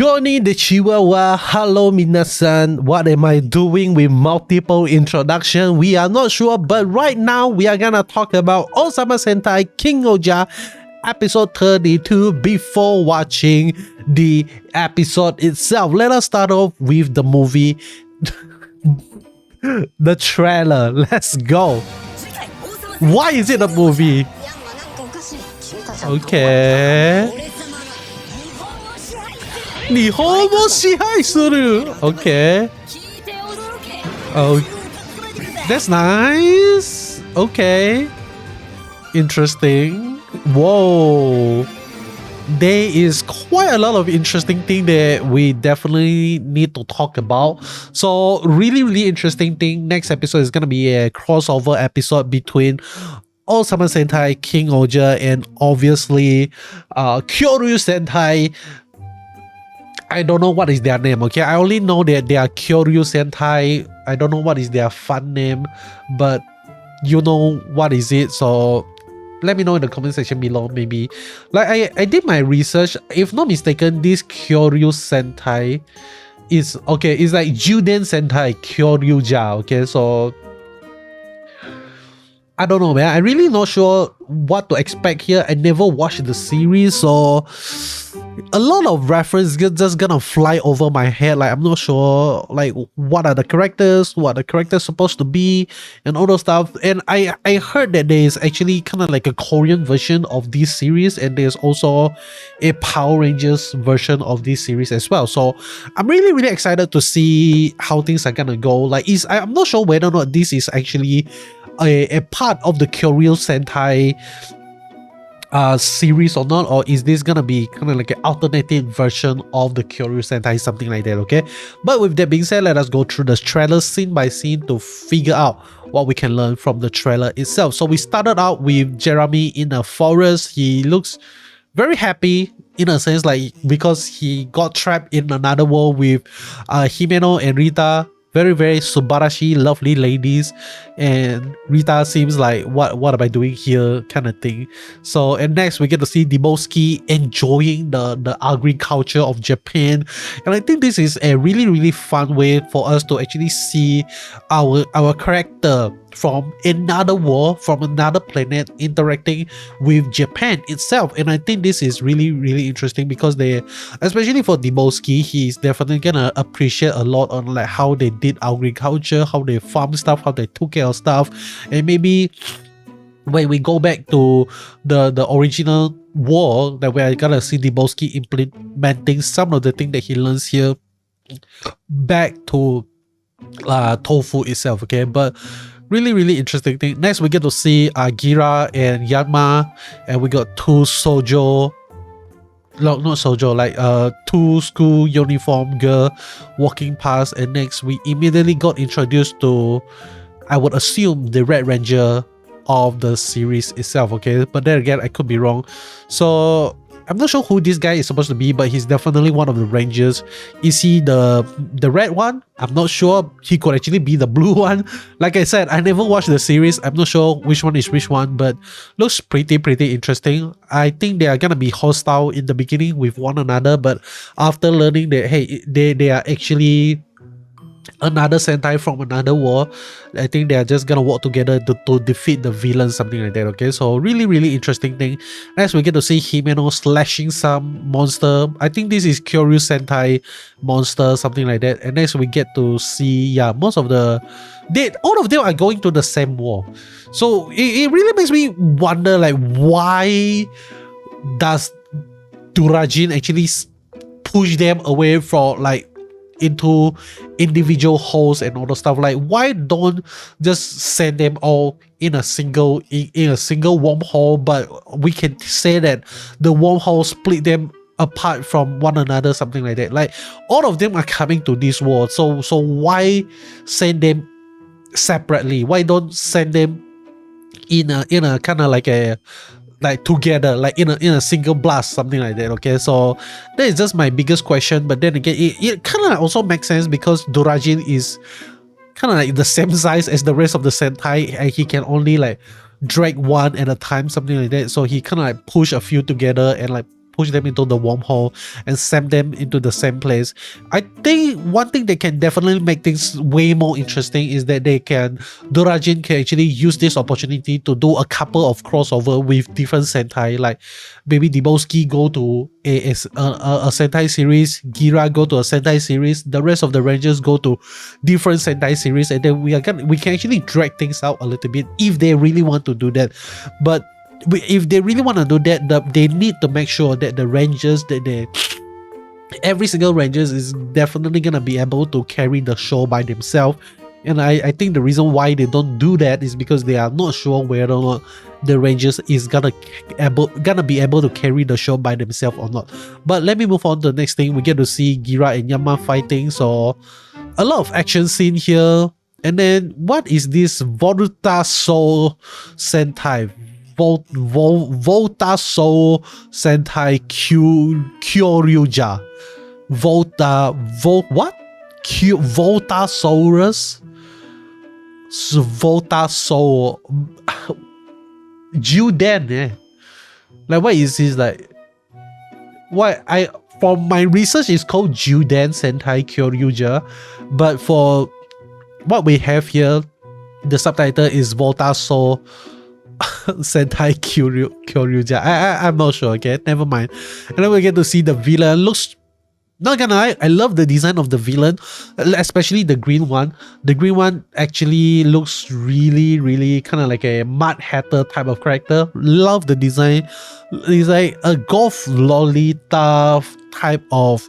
Goni the Chihuahua, hello minasan. What am I doing with multiple introduction? We are not sure, but right now we are gonna talk about Ohsama Sentai King-Ohger episode 32 before watching the episode itself. Let us start off with the movie, the trailer. Let's go. Why is it a movie? Okay. 日本を支配する Okay. Oh, that's nice. Okay. Interesting. Whoa. There is quite a lot of interesting thing that we definitely need to talk about. So really interesting thing. Next episode is gonna be a crossover episode between Ohsama Sentai King-Ohger and obviously Kyoryu Sentai. I don't know what is their name, okay? I only know that they are Kyoryu Sentai. I don't know what is their fun name, but you know what is it, so let me know in the comment section below. Maybe like I did my research. If not mistaken, this Kyoryu Sentai is okay, it's like Juden Sentai KuroIruka, okay? So I don't know, man. I really not sure what to expect here. I never watched the series, so a lot of reference just gonna fly over my head. Like I'm not sure like what are the characters, what the characters supposed to be, and all those stuff. And I heard that there is actually kind of like a Korean version of this series, and there's also a Power Rangers version of this series as well. So I'm really excited to see how things are gonna go. Like I'm not sure whether or not this is actually a part of the Kyoryu Sentai series or not, or is this gonna be kind of like an alternative version of the Kyoryu Sentai, something like that, okay? But with that being said, let us go through the trailer scene by scene to figure out what we can learn from the trailer itself. So we started out with Jeremy in a forest. He looks very happy in a sense, like because he got trapped in another world with Himeno and Rita. Very subarashi, lovely ladies, and Rita seems like what am I doing here kind of thing. So and next we get to see Deboski enjoying the agriculture of Japan, and I think this is a really fun way for us to actually see our character from another world, from another planet, interacting with Japan itself. And I think this is really interesting because they, especially for Deboski, he's definitely gonna appreciate a lot on like how they did agriculture, how they farm stuff, how they took care of stuff. And maybe when we go back to the original world, that we're gonna see Deboski implementing some of the things that he learns here back to Tofu itself, okay? But really interesting thing. Next we get to see Gira and Yanma, and we got two sojo, no, not sojo, like two school uniform girl walking past. And next we immediately got introduced to, I would assume, the Red Ranger of the series itself, okay? But then again, I could be wrong. So I'm not sure who this guy is supposed to be, but he's definitely one of the Rangers. Is he the red one? I'm not sure. He could actually be the blue one. Like I said, I never watched the series. I'm not sure which one is which one, but looks pretty interesting. I think they are gonna be hostile in the beginning with one another, but after learning that, hey, they are actually another Sentai from another world, I think they are just gonna work together to defeat the villain, something like that, okay? So really interesting thing. Next we get to see Himeno slashing some monster. I think this is Kyoryu Sentai monster, something like that. And next we get to see, yeah, most of all of them are going to the same war. So it really makes me wonder, like, why does Durajin actually push them away from, like, into individual holes and all the stuff? Like, why don't just send them all in a single wormhole? But we can say that the wormhole split them apart from one another, something like that. Like, all of them are coming to this world, so why send them separately? Why don't send them in a kind of like a, like, together, like in a single blast, something like that, okay? So that is just my biggest question. But then again, it kind of also makes sense because Durajin is kind of like the same size as the rest of the Sentai, and he can only like drag one at a time, something like that. So he kind of like push a few together and like push them into the wormhole and send them into the same place. I think one thing that can definitely make things way more interesting is that Dorajin can actually use this opportunity to do a couple of crossover with different Sentai, like maybe Deboski go to a Sentai series, Gira go to a Sentai series, the rest of the Rangers go to different Sentai series, and then we can actually drag things out a little bit if they really want to do that. But if they really want to do that, they need to make sure that the Rangers, every single Rangers is definitely gonna be able to carry the show by themselves. And I think the reason why they don't do that is because they are not sure whether or not the Rangers is gonna be able to carry the show by themselves or not. But let me move on to the next thing. We get to see Gira and Yama fighting, so a lot of action scene here. And then what is this Volta Soul Sentai? Volta Soul Sentai KuroIruka. Voltasaurus? Volta Soul. Judan, eh? Like, what is this? Like, what from my research, it's called Judan Sentai KuroIruka, but for what we have here, the subtitle is Volta Soul Sentai KuroIruka. I'm not sure, okay? Never mind. And then we get to see the villain. Looks, not gonna lie, I love the design of the villain, especially the green one. The green one actually looks really kind of like a Mad Hatter type of character. Love the design. It's like a goth lolita type of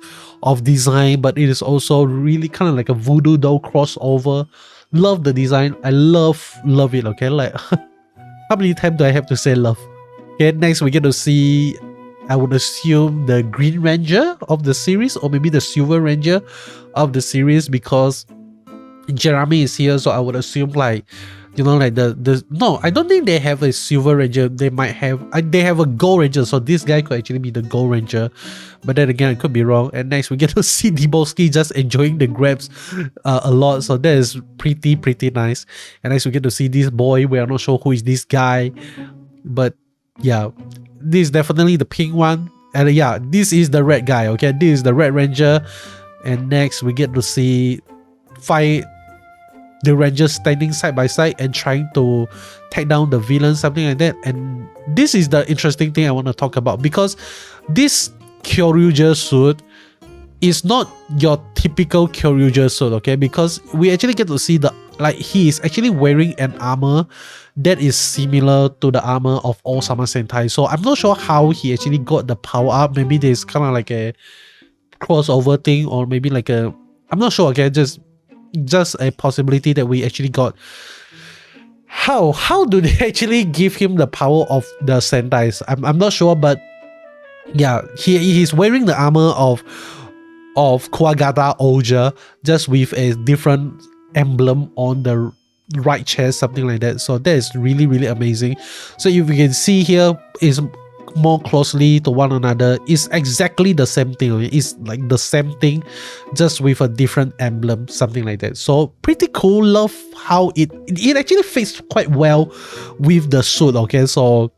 design, but it is also really kind of like a voodoo doll crossover. Love the design. I love it, okay? Like, how many times do I have to say love? Okay, next we get to see, I would assume, the Green Ranger of the series, or maybe the Silver Ranger of the series, because Jeremy is here, so I would assume, like, you know, like no, I don't think they have a Silver Ranger. They might have, they have a Gold Ranger, so this guy could actually be the Gold Ranger, but then again, I could be wrong. And next we get to see Deboski just enjoying the grabs a lot, so that is pretty nice. And next we get to see this boy. We are not sure who is this guy, but yeah, this is definitely the pink one. And yeah, this is the red guy, okay? This is the Red Ranger. And next we get to see fight the Rangers standing side by side and trying to take down the villain, something like that. And this is the interesting thing I want to talk about, because this KuroIruka suit is not your typical KuroIruka suit, okay? Because we actually get to see he is actually wearing an armor that is similar to the armor of Ohsama Sentai. So I'm not sure how he actually got the power up. Maybe there's kind of like a crossover thing, or maybe like a, I'm not sure, okay? Just a possibility that we actually got. How do they actually give him the power of the Sentais? I'm not sure, but yeah, he's wearing the armor of King-Ohger, just with a different emblem on the right chest, something like that. So that is really amazing. So if you can see here, is more closely to one another, is exactly the same thing. It's like the same thing, just with a different emblem, something like that. So pretty cool. Love how it actually fits quite well with the suit, okay? So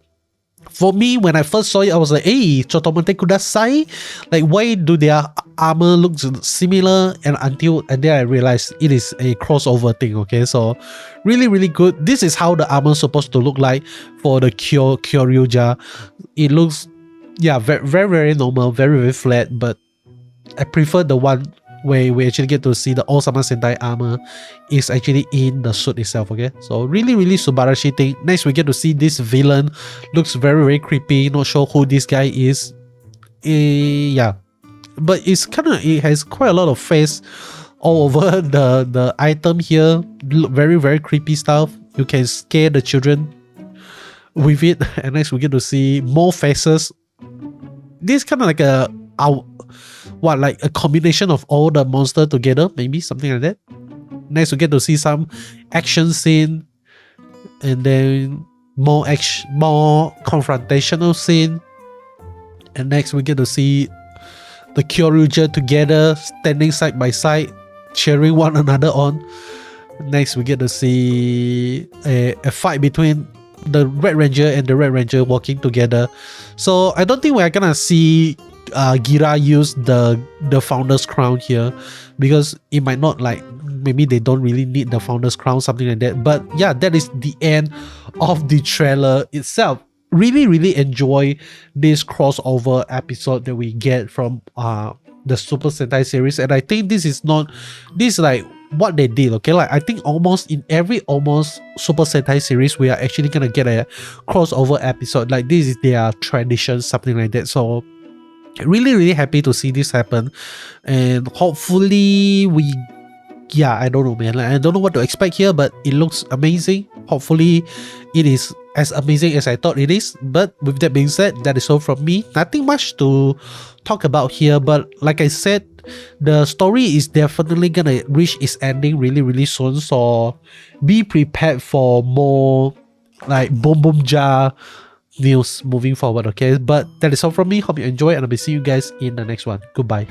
for me, when I first saw it, I was like, hey, chotomate kudasai? Like, why do their armor look similar? And then I realized it is a crossover thing, okay? So really good. This is how the armor is supposed to look like for the KuroIruka. It looks, yeah, very normal, very flat, but I prefer the one where we actually get to see the Ohsama Sentai armor is actually in the suit itself, okay? So really Subarashi thing. Next, we get to see this villain. Looks very creepy. Not sure who this guy is. Yeah, but it has quite a lot of face all over the item here. Very creepy stuff. You can scare the children with it. And next, we get to see more faces. This kind of like like a combination of all the monsters together, maybe something like that. Next, we get to see some action scene, and then more confrontational scene. And next, we get to see the KuroIruka together, standing side by side, cheering one another on. Next, we get to see a fight between the Red Ranger and the Red Ranger working together. So I don't think we're gonna see Gira use the founder's crown here, because it might not, like, maybe they don't really need the founder's crown, something like that. But yeah, that is the end of the trailer itself. Really enjoy this crossover episode that we get from the Super Sentai series, and I think this is like what they did. Okay, like I think almost in every Super Sentai series we are actually gonna get a crossover episode. Like this is their tradition, something like that. So really happy to see this happen, and hopefully I don't know, man. Like, I don't know what to expect here, but it looks amazing. Hopefully it is as amazing as I thought it is. But with that being said, that is all from me. Nothing much to talk about here, but like I said, the story is definitely gonna reach its ending really soon, so be prepared for more like boom jar news moving forward. Okay, but that is all from me. Hope you enjoy, and I'll be seeing you guys in the next one. Goodbye.